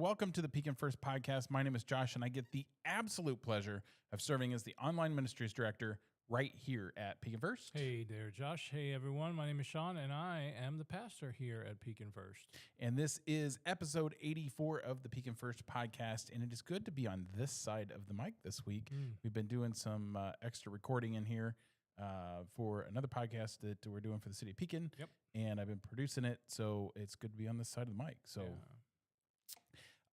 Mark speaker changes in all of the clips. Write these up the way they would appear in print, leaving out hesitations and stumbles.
Speaker 1: Welcome to the Pekin First Podcast. My name is Josh, and I get the absolute pleasure of serving as the Online Ministries Director right here at Pekin First.
Speaker 2: Hey there, Josh. Hey, everyone. My name is Sean, and I am the pastor here at Pekin First.
Speaker 1: And this is episode 84 of the Pekin First Podcast, and it is good to be on this side of the mic this week. We've been doing some extra recording in here for another podcast that we're doing for the city of Pekin, and I've been producing it, so it's good to be on this side of the mic. So.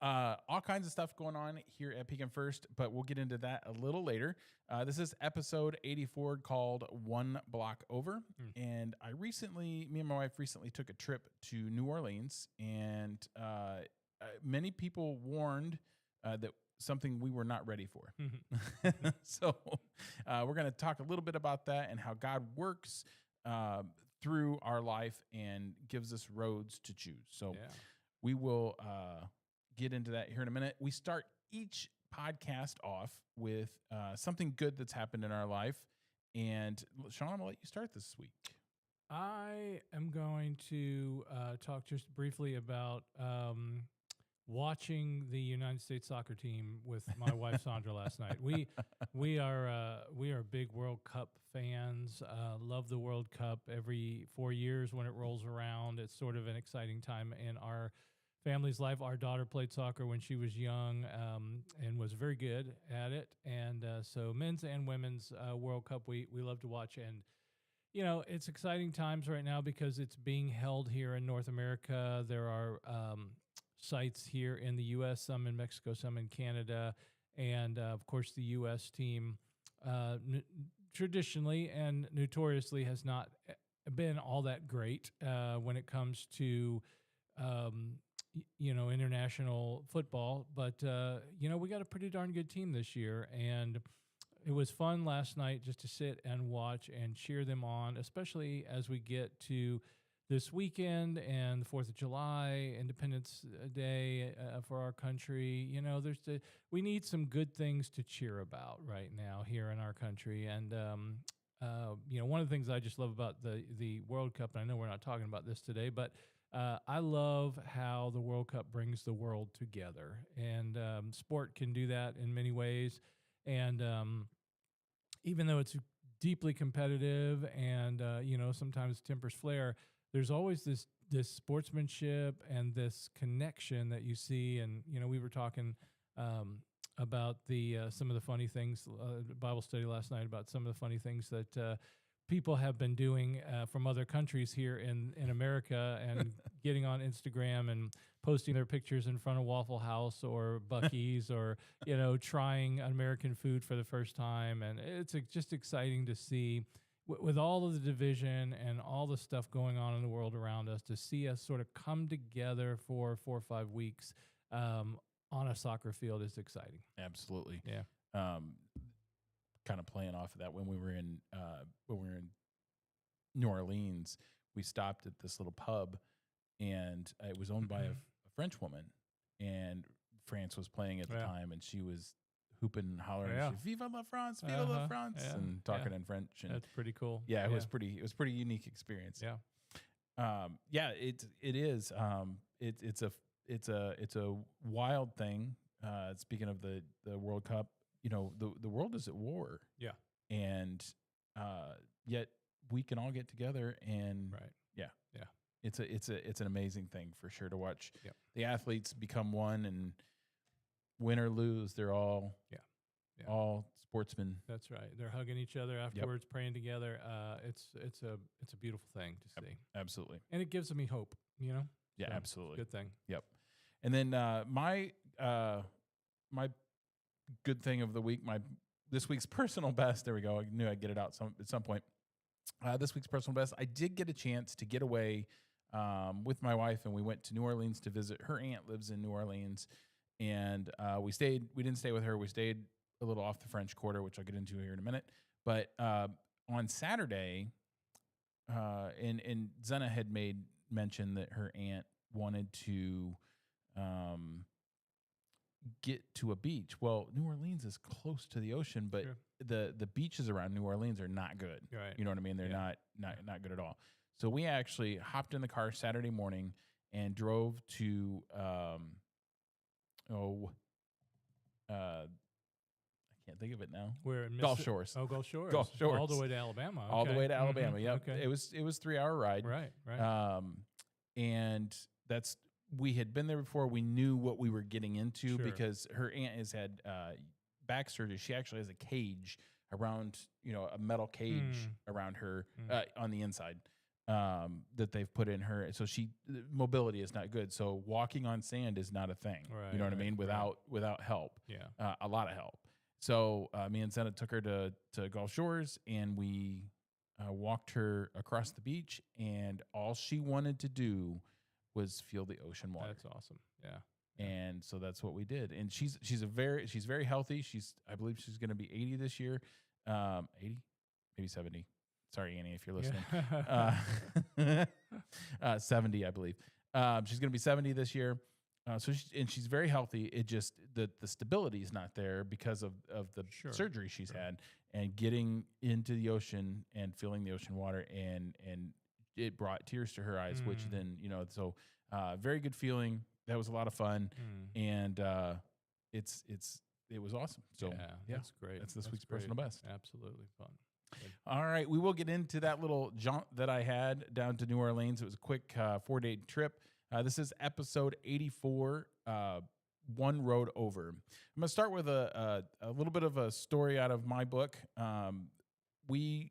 Speaker 1: All kinds of stuff going on here at Pekin First, but we'll get into that a little later. This is episode 84 called One Block Over. And me and my wife recently took a trip to New Orleans, and many people warned that something we were not ready for. So we're going to talk a little bit about that and how God works through our life and gives us roads to choose. So we will get into that here in a minute. We start each podcast off with something good that's happened in our life. And Sean, I'm going to let you start this week.
Speaker 2: I am going to talk just briefly about watching the United States soccer team with my wife Sandra last night. We are big World Cup fans. Love the World Cup every 4 years when it rolls around. It's sort of an exciting time in our family's life. Our daughter played soccer when she was young and was very good at it. And so men's and women's World Cup, we love to watch. And, you know, it's exciting times right now because it's being held here in North America. There are sites here in the U.S., some in Mexico, some in Canada. And, of course, the U.S. team traditionally and notoriously has not been all that great when it comes to international football, but, we got a pretty darn good team this year, and it was fun last night just to sit and watch and cheer them on, especially as we get to this weekend and the 4th of July, Independence Day for our country. You know, we need some good things to cheer about right now here in our country, and, one of the things I just love about the World Cup, and I know we're not talking about this today, but I love how the World Cup brings the world together, and sport can do that in many ways. And even though it's deeply competitive and sometimes tempers flare, there's always this sportsmanship and this connection that you see. And we were talking about some of the funny things, Bible study last night about some of the funny things that people have been doing from other countries here in America and getting on Instagram and posting their pictures in front of Waffle House or Buc-ee's or, trying American food for the first time. And it's just exciting to see with all of the division and all the stuff going on in the world around us, to see us sort of come together for 4 or 5 weeks on a soccer field is exciting.
Speaker 1: Absolutely.
Speaker 2: Yeah.
Speaker 1: Kind of playing off of that, when we were in New Orleans, we stopped at this little pub, and it was owned by a French woman, and France was playing at the time, and she was hooping and hollering, "Viva la France, Viva la France," and talking in French. And
Speaker 2: that's pretty cool.
Speaker 1: Yeah, it was pretty unique experience.
Speaker 2: Yeah.
Speaker 1: It is. It's a wild thing. Speaking of the World Cup, the world is at war.
Speaker 2: Yeah.
Speaker 1: And yet we can all get together and it's an amazing thing for sure to watch the athletes become one, and win or lose, they're all sportsmen.
Speaker 2: That's right. They're hugging each other afterwards, praying together. It's a beautiful thing to see.
Speaker 1: Absolutely.
Speaker 2: And it gives me hope,
Speaker 1: Yeah,
Speaker 2: So,
Speaker 1: absolutely.
Speaker 2: Good thing.
Speaker 1: Yep. And then my good thing of the week, this week's personal best. There we go. I knew I'd get it out at some point. This week's personal best. I did get a chance to get away with my wife, and we went to New Orleans to visit. Her aunt lives in New Orleans, and we didn't stay with her. We stayed a little off the French Quarter, which I'll get into here in a minute. But on Saturday, and Zena had made mention that her aunt wanted to get to a beach. Well, New Orleans is close to the ocean, but the beaches around New Orleans are not good.
Speaker 2: Right.
Speaker 1: You know what I mean? They're not good at all. So we actually hopped in the car Saturday morning and drove to I can't think of it now.
Speaker 2: We're in
Speaker 1: Gulf Shores.
Speaker 2: Oh, Gulf Shores.
Speaker 1: Gulf Shores.
Speaker 2: All the way to Alabama.
Speaker 1: All the
Speaker 2: Okay.
Speaker 1: way to Alabama. Yep.
Speaker 2: Okay.
Speaker 1: It was 3-hour ride.
Speaker 2: Right.
Speaker 1: And we had been there before. We knew what we were getting into
Speaker 2: Sure.
Speaker 1: because her aunt has had back surgery. She actually has a cage around, a metal cage around her on the inside that they've put in her. So mobility is not good. So walking on sand is not a thing.
Speaker 2: Right,
Speaker 1: you know what I
Speaker 2: right,
Speaker 1: mean? Without help.
Speaker 2: Yeah.
Speaker 1: A lot of help. So me and Senna took her to Gulf Shores, and we walked her across the beach, and all she wanted to do was feel the ocean water.
Speaker 2: That's awesome. Yeah.
Speaker 1: And so that's what we did. And she's very healthy. I believe she's going to be 80 this year. 80, maybe 70. Sorry, Annie, if you're listening.
Speaker 2: Yeah.
Speaker 1: 70, I believe. She's going to be 70 this year. She's very healthy. It just the stability is not there because of the surgery she's had, and getting into the ocean and feeling the ocean water, and it brought tears to her eyes, which then very good feeling. That was a lot of fun, and it was awesome. So yeah,
Speaker 2: that's great.
Speaker 1: That's this week's personal best.
Speaker 2: Absolutely fun. Good.
Speaker 1: All right, we will get into that little jaunt that I had down to New Orleans. It was a quick 4-day trip. This is episode 84, One Road Over. I'm going to start with a little bit of a story out of my book. We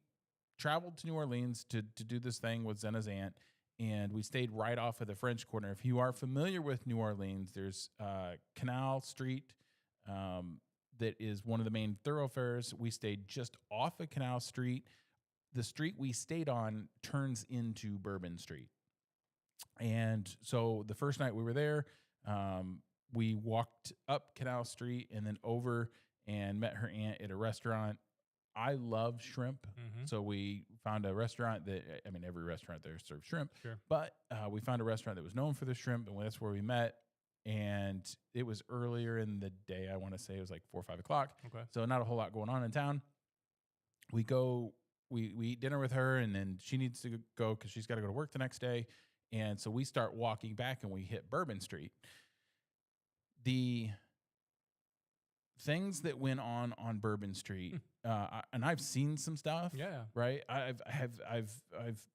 Speaker 1: traveled to New Orleans to do this thing with Zena's aunt, and we stayed right off of the French Quarter. If you are familiar with New Orleans, there's Canal Street that is one of the main thoroughfares. We stayed just off of Canal Street. The street we stayed on turns into Bourbon Street. And so the first night we were there, we walked up Canal Street and then over and met her aunt at a restaurant. I love shrimp. So we found a restaurant every restaurant there serves shrimp.
Speaker 2: Sure.
Speaker 1: But we found a restaurant that was known for the shrimp, and that's where we met. And it was earlier in the day. I want to say it was like 4 or 5 o'clock.
Speaker 2: Okay.
Speaker 1: So not a whole lot going on in town. We eat dinner with her, and then she needs to go because she's got to go to work the next day. And so we start walking back, and we hit Bourbon Street. The things that went on Bourbon Street, and I've seen some stuff.
Speaker 2: Yeah.
Speaker 1: Right. I've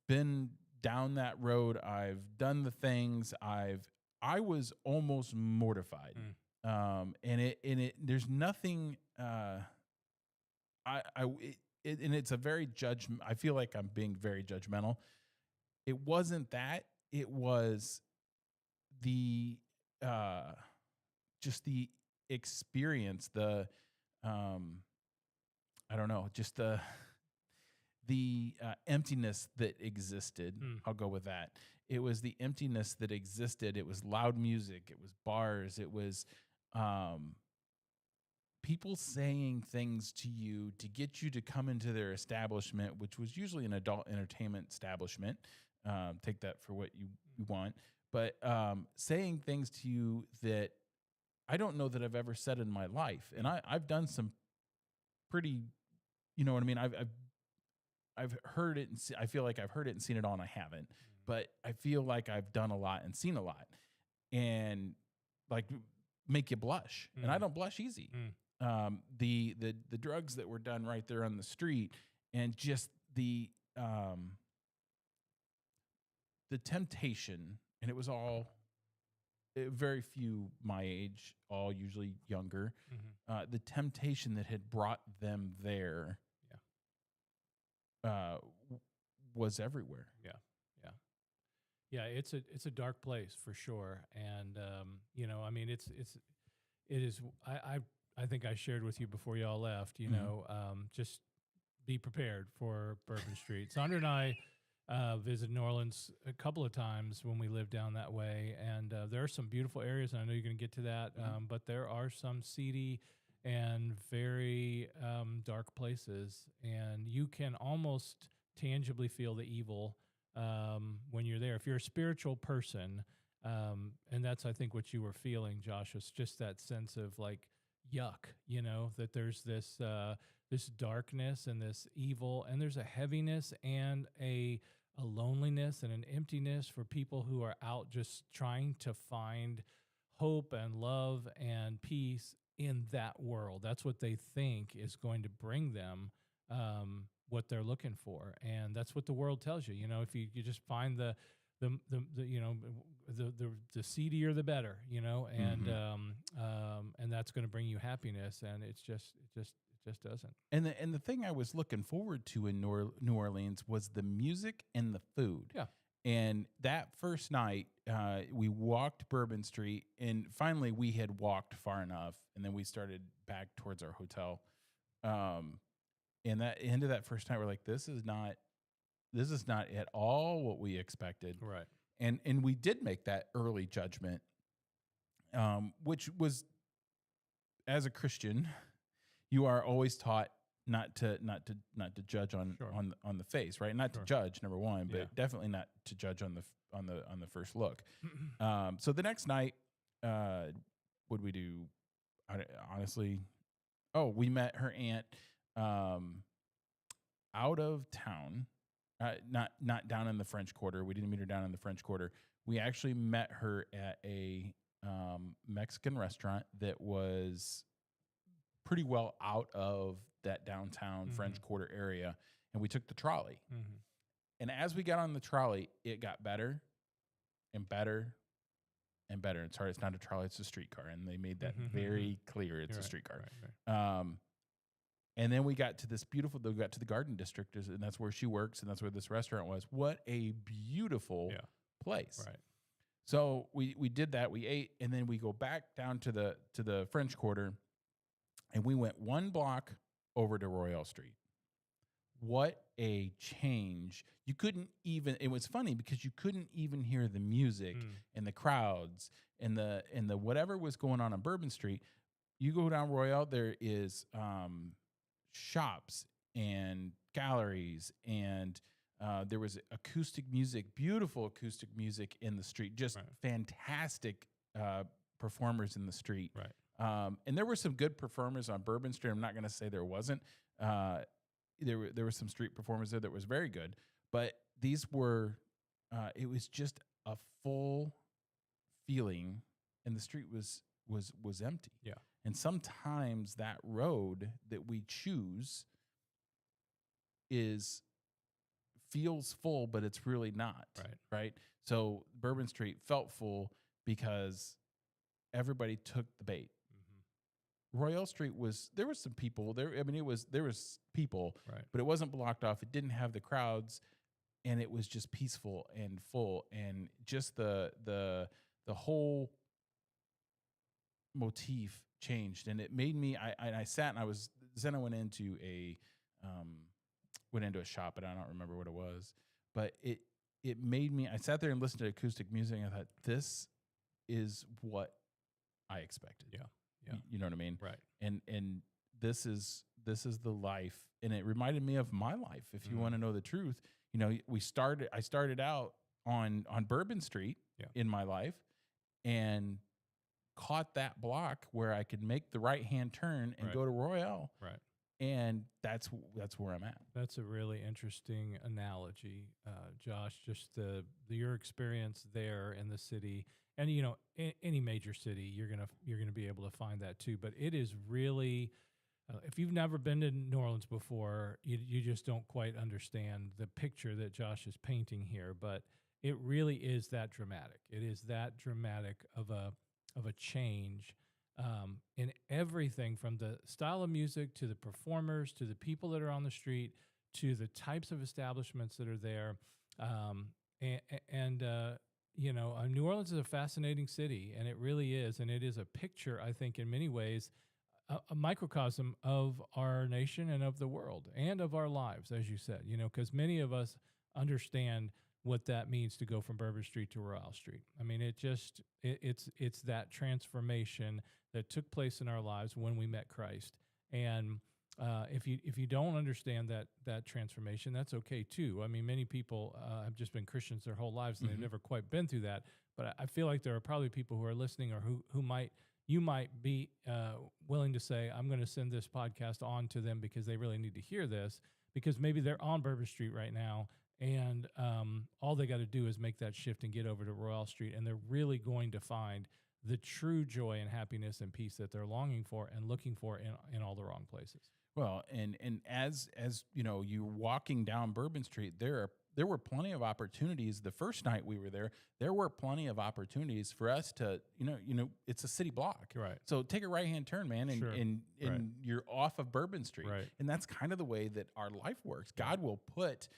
Speaker 1: been down that road. I've done the things. I was almost mortified. And there's nothing. And it's a very judgment. I feel like I'm being very judgmental. It wasn't that. It was the just the experience. The I don't know. Just the emptiness that existed. I'll go with that. It was the emptiness that existed. It was loud music. It was bars. It was people saying things to you to get you to come into their establishment, which was usually an adult entertainment establishment. Take that for what you want. But saying things to you that I don't know that I've ever said in my life. And I've done some pretty, you know what I mean? I've heard it, and I feel like I've heard it and seen it all, and I haven't. But I feel like I've done a lot and seen a lot, and like make you blush. And I don't blush easy. The drugs that were done right there on the street, and just the temptation, and it was all very few my age, all usually younger. The temptation that had brought them there, was everywhere.
Speaker 2: Yeah, it's a dark place for sure, and it is. I think I shared with you before y'all left. Just be prepared for Bourbon Street. Sandra and I visited New Orleans a couple of times when we lived down that way, and there are some beautiful areas, and I know you're going to get to that, but there are some seedy and very dark places, and you can almost tangibly feel the evil when you're there. If you're a spiritual person, and that's, I think, what you were feeling, Josh, was just that sense of like yuck, that there's this darkness and this evil, and there's a heaviness and a loneliness and an emptiness for people who are out just trying to find hope and love and peace in that world. That's what they think is going to bring them what they're looking for, and that's what the world tells you. You know, if you just find the you know the seedier the better, you know, and that's going to bring you happiness, and it just doesn't.
Speaker 1: And the thing I was looking forward to in New Orleans was the music and the food.
Speaker 2: Yeah.
Speaker 1: And that first night, we walked Bourbon Street, and finally we had walked far enough, and then we started back towards our hotel. And that end of that first night, we're like, this is not at all what we expected.
Speaker 2: Right.
Speaker 1: And we did make that early judgment, which was, as a Christian, you are always taught not to judge on the face, right? Not to judge, number one, but definitely not to judge on the first look. So the next night, what'd we do? Honestly, we met her aunt out of town, not down in the French Quarter. We didn't meet her down in the French Quarter. We actually met her at a Mexican restaurant that was pretty well out of that downtown French Quarter area, and we took the trolley. And as we got on the trolley, it got better and better and better. And sorry, it's not a trolley, it's a streetcar, and they made that very clear. It's a streetcar. Right. And then we got to this beautiful, we got to the Garden District, and that's where she works, and that's where this restaurant was. What a beautiful place.
Speaker 2: Right.
Speaker 1: So we did that, we ate, and then we go back down to the French Quarter, and we went 1 block over to Royale Street. What a change. You couldn't even, it was funny because you couldn't even hear the music and the crowds and the whatever was going on Bourbon Street. You go down Royale, there is shops and galleries, and there was acoustic music, beautiful acoustic music in the street, just fantastic performers in the street.
Speaker 2: Right.
Speaker 1: And there were some good performers on Bourbon Street. I'm not going to say there wasn't. There were some street performers there that was very good, but these were. It was just a full feeling, and the street was empty.
Speaker 2: Yeah.
Speaker 1: And sometimes that road that we choose feels full, but it's really not. Right. So Bourbon Street felt full because everybody took the bait. Royale Street there was some people there. I mean, there was people, but it wasn't blocked off. It didn't have the crowds, and it was just peaceful and full, and just the whole motif changed, and it made me. I sat and I went into a shop, and I don't remember what it was, but it made me. I sat there and listened to acoustic music, and I thought, this is what I expected.
Speaker 2: Yeah.
Speaker 1: You know what I mean?
Speaker 2: Right.
Speaker 1: And this is the life, and it reminded me of my life. If you want to know the truth, you know, I started out on Bourbon Street in my life, and caught that block where I could make the right-hand turn and go to Royale.
Speaker 2: Right.
Speaker 1: And that's where I'm at.
Speaker 2: That's a really interesting analogy, Josh. Just your experience there in the city, and you know, any major city, you're gonna be able to find that too. But it is really, if you've never been to New Orleans before, you just don't quite understand the picture that Josh is painting here. But it really is that dramatic. It is that dramatic of a change. In everything from the style of music to the performers to the people that are on the street to the types of establishments that are there. You know, New Orleans is a fascinating city, and it really is. And it is a picture, I think, in many ways, a microcosm of our nation and of the world and of our lives, as you said, you know, because many of us understand what that means to go from Bourbon Street to Royale Street. I mean, it's that transformation that took place in our lives when we met Christ. And if you don't understand that transformation, that's okay too. I mean, many people have just been Christians their whole lives, and they've never quite been through that. But I feel like there are probably people who are listening, or you might be willing to say, I'm going to send this podcast on to them because they really need to hear this, because maybe they're on Bourbon Street right now, and all they got to do is make that shift and get over to Royale Street, and they're really going to find the true joy and happiness and peace that they're longing for and looking for in all the wrong places.
Speaker 1: Well, and as you know, you're walking down Bourbon Street, there were plenty of opportunities. The first night we were there were plenty of opportunities for us to, it's a city block.
Speaker 2: Right.
Speaker 1: So take a right-hand turn, man, and
Speaker 2: Sure.
Speaker 1: and
Speaker 2: Right.
Speaker 1: you're off of Bourbon Street.
Speaker 2: Right.
Speaker 1: And that's kind of the way that our life works. God will put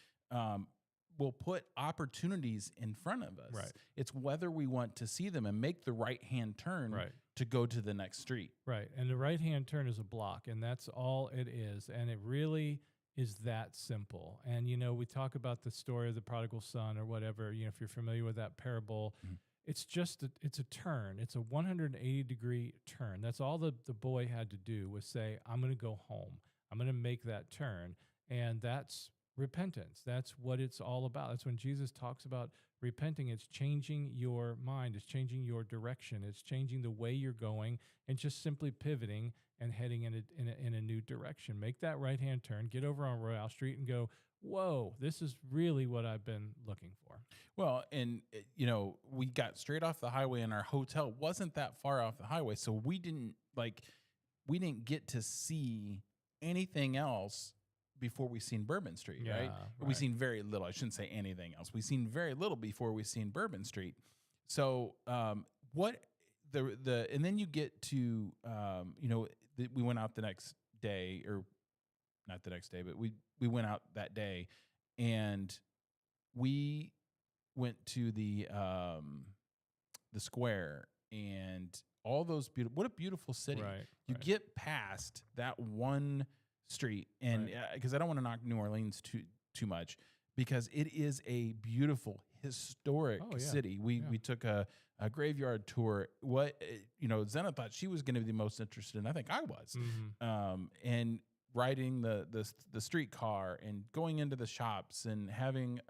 Speaker 1: opportunities in front of us.
Speaker 2: Right.
Speaker 1: It's whether we want to see them and make the right-hand turn
Speaker 2: Right.
Speaker 1: to go to the next street.
Speaker 2: Right. And the right-hand turn is a block, and that's all it is. And it really is that simple. And, we talk about the story of the prodigal son or whatever, if you're familiar with that parable, it's just, it's a turn. It's a 180-degree turn. That's all the boy had to do was say, I'm going to go home. I'm going to make that turn. And that's repentance. That's what it's all about. That's when Jesus talks about repenting. It's changing your mind. It's changing your direction. It's changing the way you're going and just simply pivoting and heading in a new direction. Make that right-hand turn, get over on Royale Street and go, whoa, this is really what I've been looking for.
Speaker 1: Well, and, we got straight off the highway and our hotel wasn't that far off the highway. So we didn't get to see anything else before we seen Bourbon Street,
Speaker 2: Yeah,
Speaker 1: right? We seen very little. I shouldn't say anything else. We seen very little before we seen Bourbon Street. So and then you get to, we went out the next day, or not the next day, but we went out that day, and we went to the square and all those beautiful. What a beautiful city!
Speaker 2: Right,
Speaker 1: You
Speaker 2: right.
Speaker 1: get past that one street, and because I don't want to knock New Orleans too much, because it is a beautiful historic city. We took a graveyard tour. Zena thought she was going to be the most interested in. I think I was. And riding the streetcar and going into the shops and having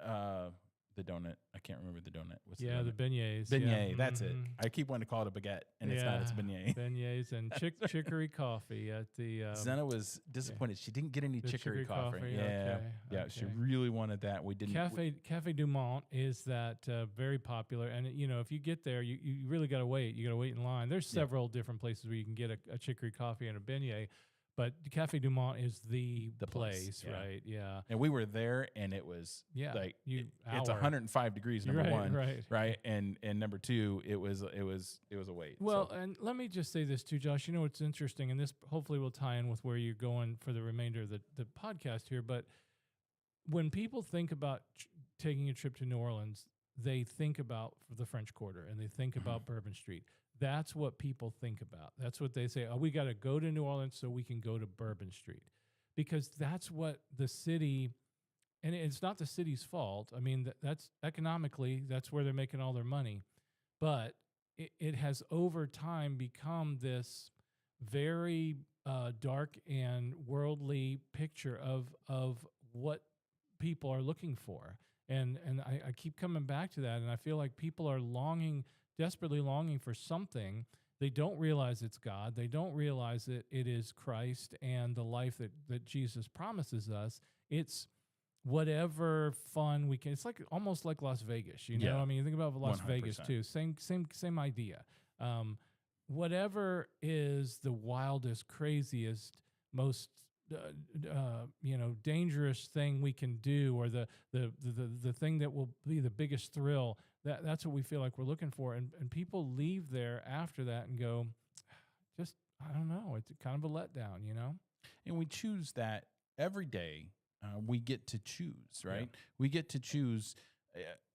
Speaker 1: the donut. I can't remember the donut. What's the donut?
Speaker 2: The beignets.
Speaker 1: Beignet, that's it. I keep wanting to call it a baguette, and it's not. It's a beignet.
Speaker 2: Beignets and chicory coffee at the...
Speaker 1: Zena was disappointed. She didn't get any chicory coffee. Yeah, she really wanted that. We didn't.
Speaker 2: Cafe Du Monde is that very popular. And, if you get there, you really got to wait. You got to wait in line. There's several different places where you can get a chicory coffee and a beignet. But Cafe Du Monde is the place, right? Yeah.
Speaker 1: And we were there, and it was it's 105 degrees. Number one, right? And number two, it was a wait.
Speaker 2: Well, and let me just say this too, Josh. It's interesting, and this hopefully will tie in with where you're going for the remainder of the podcast here. But when people think about taking a trip to New Orleans, they think about the French Quarter and they think about Bourbon Street. That's what people think about. That's what they say. Oh, we got to go to New Orleans so we can go to Bourbon Street, because that's what the city, and it's not the city's fault. I mean, that's economically, that's where they're making all their money. But it has over time become this very dark and worldly picture of what people are looking for. And I keep coming back to that, and I feel like people are desperately longing for something. They don't realize it's God. They don't realize that it is Christ and the life that Jesus promises us. It's whatever fun we can. It's almost like Las Vegas, I mean, you think about Las
Speaker 1: 100%.
Speaker 2: Vegas too. Same idea. Whatever is the wildest, craziest, most dangerous thing we can do, or the thing that will be the biggest thrill. That's what we feel like we're looking for, and people leave there after that and go, just I don't know. It's kind of a letdown,
Speaker 1: And we choose that every day. We get to choose, right?
Speaker 2: Yeah.
Speaker 1: We get to choose.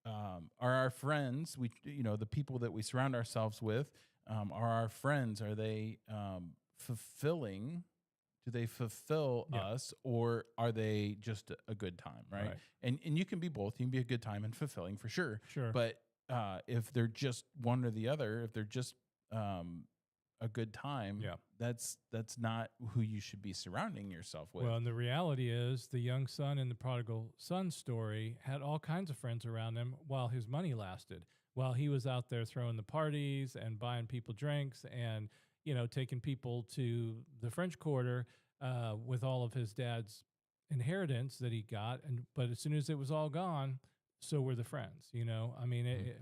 Speaker 1: Are our friends? The people that we surround ourselves with. Are our friends? Are they fulfilling? Do they fulfill us, or are they just a good time, right? And you can be both. You can be a good time and fulfilling for sure.
Speaker 2: Sure.
Speaker 1: But if they're just one or the other, if they're just a good time, that's not who you should be surrounding yourself with.
Speaker 2: Well, and the reality is the young son in the prodigal son story had all kinds of friends around him while his money lasted, while he was out there throwing the parties and buying people drinks and taking people to the French Quarter with all of his dad's inheritance that he got. But as soon as it was all gone, so were the friends. I mean,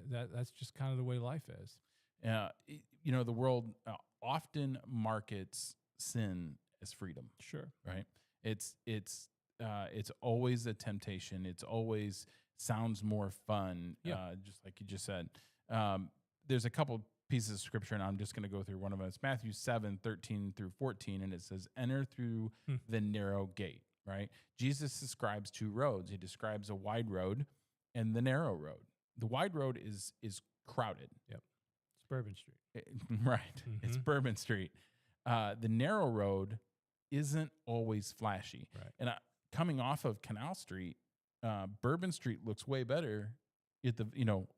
Speaker 2: that's just kind of the way life is.
Speaker 1: The world often markets sin as freedom,
Speaker 2: Sure.
Speaker 1: right? It's always a temptation. It's always sounds more fun, just like you just said. There's a couple pieces of scripture, and I'm just going to go through one of them. It's Matthew 7:13 through 14, and it says, "Enter through the narrow gate." Right? Jesus describes two roads. He describes a wide road and the narrow road. The wide road is crowded.
Speaker 2: Yep. It's Bourbon Street.
Speaker 1: Right. It's Bourbon Street. The narrow road isn't always flashy.
Speaker 2: Right.
Speaker 1: And coming off of Canal Street, Bourbon Street looks way better at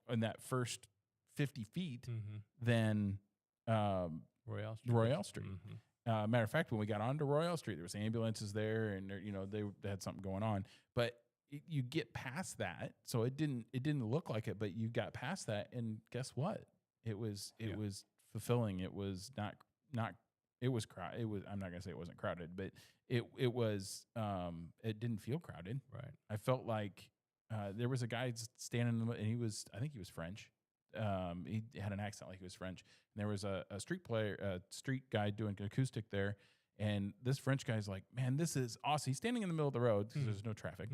Speaker 1: in that first 50 feet than
Speaker 2: Royale Street.
Speaker 1: Matter of fact, when we got onto Royale Street, there was ambulances there, and they had something going on. But you get past that, so it didn't look like it, but you got past that, and guess what? It was fulfilling. It was not. It was crowded. It was. I'm not gonna say it wasn't crowded, but it was. It didn't feel crowded.
Speaker 2: Right.
Speaker 1: I felt like there was a guy standing in the, and I think he was French. He had an accent like he was French. And there was a street guy doing acoustic there. And this French guy's like, "Man, this is awesome." He's standing in the middle of the road because there's no traffic.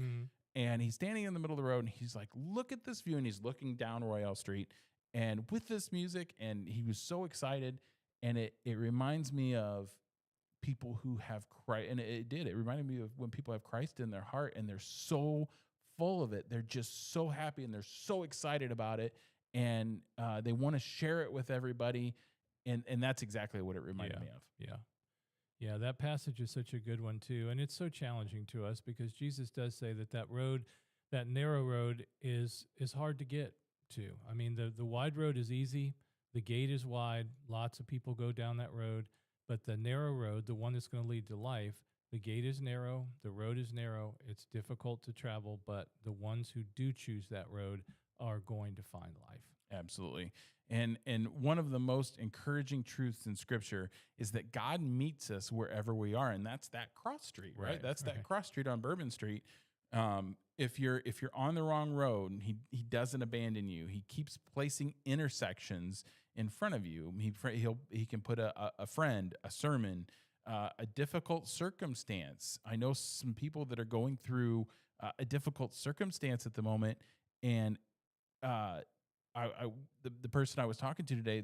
Speaker 1: And he's standing in the middle of the road, and he's like, "Look at this view." And he's looking down Royale Street and with this music, and he was so excited. And it reminds me of people who have Christ. And it reminded me of when people have Christ in their heart and they're so full of it. They're just so happy and they're so excited about it. And they want to share it with everybody, and that's exactly what it reminded me of.
Speaker 2: Yeah, that passage is such a good one too, and it's so challenging to us because Jesus does say that road, that narrow road, is hard to get to. I mean, the wide road is easy, the gate is wide, lots of people go down that road, but the narrow road, the one that's going to lead to life, the gate is narrow, the road is narrow, it's difficult to travel, but the ones who do choose that road are going to find life.
Speaker 1: Absolutely. And one of the most encouraging truths in Scripture is that God meets us wherever we are, and that's that cross street, right? That's that cross street on Bourbon Street. If you're on the wrong road, he doesn't abandon you. He keeps placing intersections in front of you. He can put a friend, a sermon, a difficult circumstance. I know some people that are going through a difficult circumstance at the moment, and the person I was talking to today,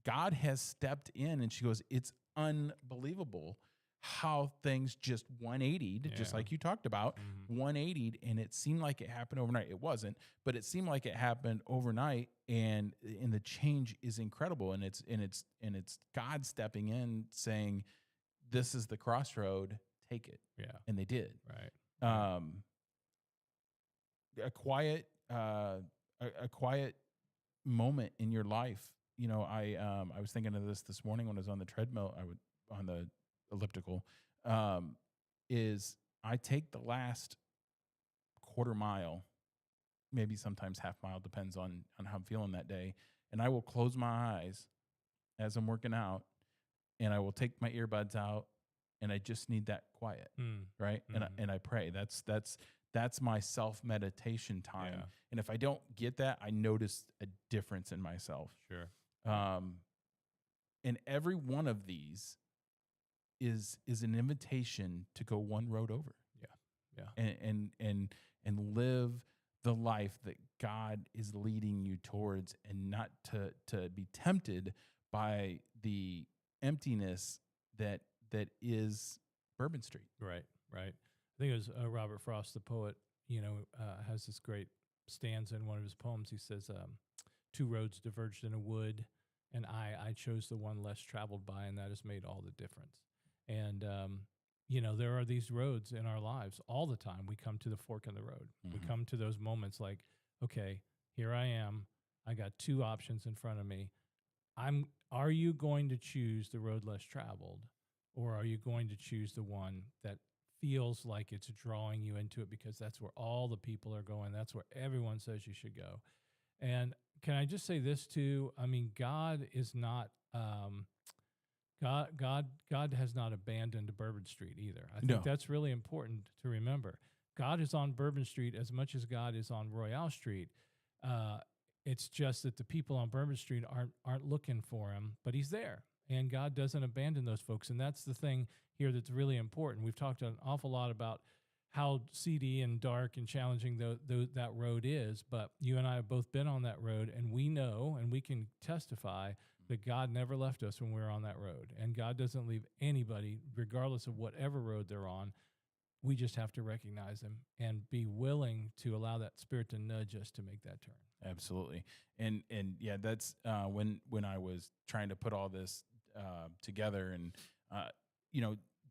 Speaker 1: God has stepped in, and she goes, "It's unbelievable how things just 180'd, just like you talked about, 180'd, and it seemed like it happened overnight. It wasn't, but it seemed like it happened overnight, and the change is incredible, and it's God stepping in, saying, 'This is the crossroad, take it.'"
Speaker 2: Yeah,
Speaker 1: and they did.
Speaker 2: Right.
Speaker 1: A quiet moment in your life. I was thinking of this morning when I was on the treadmill. On the elliptical. Is I take the last quarter mile, maybe sometimes half mile, depends on how I'm feeling that day, and I will close my eyes as I'm working out, and I will take my earbuds out, and I just need that quiet, right? And I pray. That's my self-meditation time.
Speaker 2: Yeah.
Speaker 1: And if I don't get that, I notice a difference in myself.
Speaker 2: Sure.
Speaker 1: And every one of these is an invitation to go one road over.
Speaker 2: Yeah.
Speaker 1: And live the life that God is leading you towards, and not to be tempted by the emptiness that is Bourbon Street.
Speaker 2: Right. I think it was Robert Frost, the poet, has this great stanza in one of his poems. He says, "Two roads diverged in a wood, and I chose the one less traveled by, and that has made all the difference." And, there are these roads in our lives all the time. We come to the fork in the road. We come to those moments like, okay, here I am. I got two options in front of me. Are you going to choose the road less traveled, or are you going to choose the one that feels like it's drawing you into it because that's where all the people are going? That's where everyone says you should go. And can I just say this too? I mean, God is not, God has not abandoned Bourbon Street either. I think that's really important to remember. God is on Bourbon Street as much as God is on Royale Street. It's just that the people on Bourbon Street aren't looking for him, but he's there, and God doesn't abandon those folks. And that's the thing here that's really important. We've talked an awful lot about how seedy and dark and challenging that road is, but you and I have both been on that road, and we know and we can testify that God never left us when we were on that road, and God doesn't leave anybody, regardless of whatever road they're on. We just have to recognize him and be willing to allow that Spirit to nudge us to make that turn.
Speaker 1: Absolutely. And yeah, that's when I was trying to put all this together, and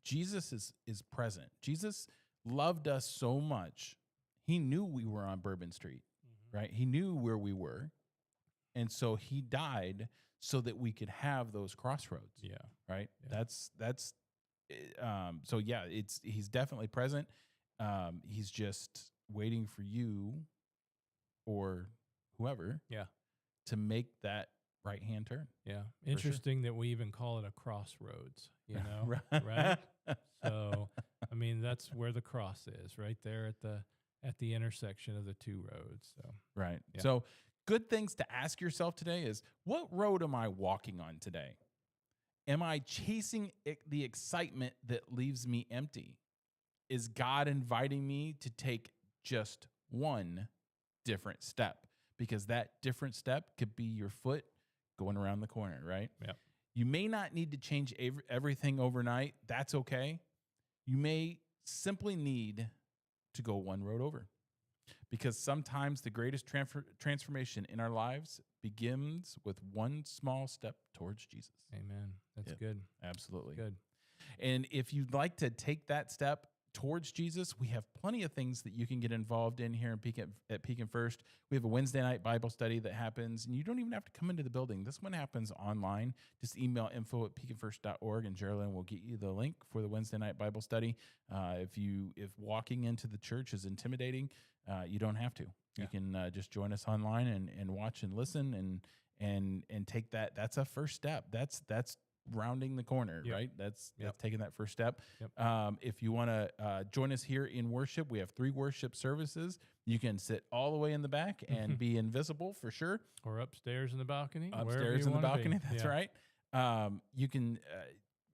Speaker 1: Jesus is present. Jesus loved us so much. He knew we were on Bourbon Street, right? He knew where we were. And so he died so that we could have those crossroads.
Speaker 2: Yeah.
Speaker 1: Right.
Speaker 2: Yeah.
Speaker 1: That's so yeah, he's definitely present. He's just waiting for you or whoever to make that right hand turn.
Speaker 2: Yeah. Interesting that we even call it a crossroads, right? So, I mean, that's where the cross is, right there at the intersection of the two roads. So,
Speaker 1: right.
Speaker 2: Yeah.
Speaker 1: So, good things to ask yourself today is, what road am I walking on today? Am I chasing the excitement that leaves me empty? Is God inviting me to take just one different step? Because that different step could be your foot going around the corner, right?
Speaker 2: Yeah.
Speaker 1: You may not need to change everything overnight. That's okay. You may simply need to go one road over. Because sometimes the greatest transformation in our lives begins with one small step towards Jesus.
Speaker 2: Amen. That's good.
Speaker 1: Absolutely.
Speaker 2: Good.
Speaker 1: And if you'd like to take that step towards Jesus, we have plenty of things that you can get involved in here at Pekin First. We have a Wednesday night Bible study that happens, and you don't even have to come into the building. This one happens online. Just email info@pekinfirst.org, and Geraldine will get you the link for the Wednesday night Bible study. If walking into the church is intimidating, you don't have to.
Speaker 2: Yeah.
Speaker 1: You can just join us online and watch and listen and take that. That's a first step. That's rounding the corner, right? That's taking that first step.
Speaker 2: Yep.
Speaker 1: If you want to join us here in worship, we have 3 worship services. You can sit all the way in the back and be invisible for sure.
Speaker 2: Or upstairs in the balcony.
Speaker 1: Upstairs in the balcony, that's
Speaker 2: Yeah.
Speaker 1: right. You can.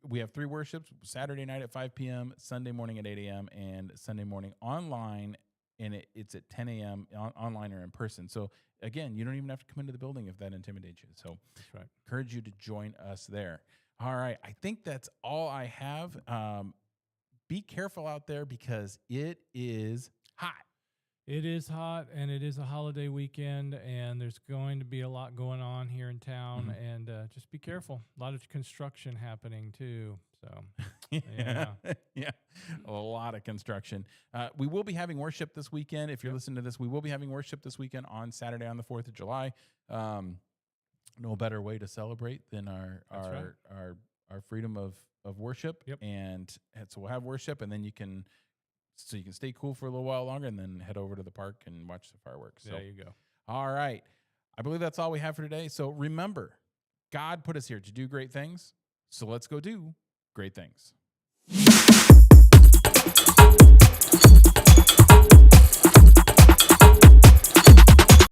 Speaker 1: We have 3 worships: Saturday night at 5 p.m., Sunday morning at 8 a.m., and Sunday morning online. And it's at 10 a.m. Online or in person. So again, you don't even have to come into the building if that intimidates you. So
Speaker 2: That's right.
Speaker 1: Encourage you to join us there. All right. I think that's all I have. Be careful out there because it is hot.
Speaker 2: It is hot, and it is a holiday weekend, and there's going to be a lot going on here in town, and just be careful. A lot of construction happening too. So, yeah.
Speaker 1: A lot of construction. We will be having worship this weekend. If you're listening to this, we will be having worship this weekend on Saturday on the 4th of July. No better way to celebrate than our freedom of worship.
Speaker 2: Yep.
Speaker 1: And so we'll have worship, and then you can stay cool for a little while longer and then head over to the park and watch the fireworks. So,
Speaker 2: there you go.
Speaker 1: All right. I believe that's all we have for today. So remember, God put us here to do great things. So let's go do great things.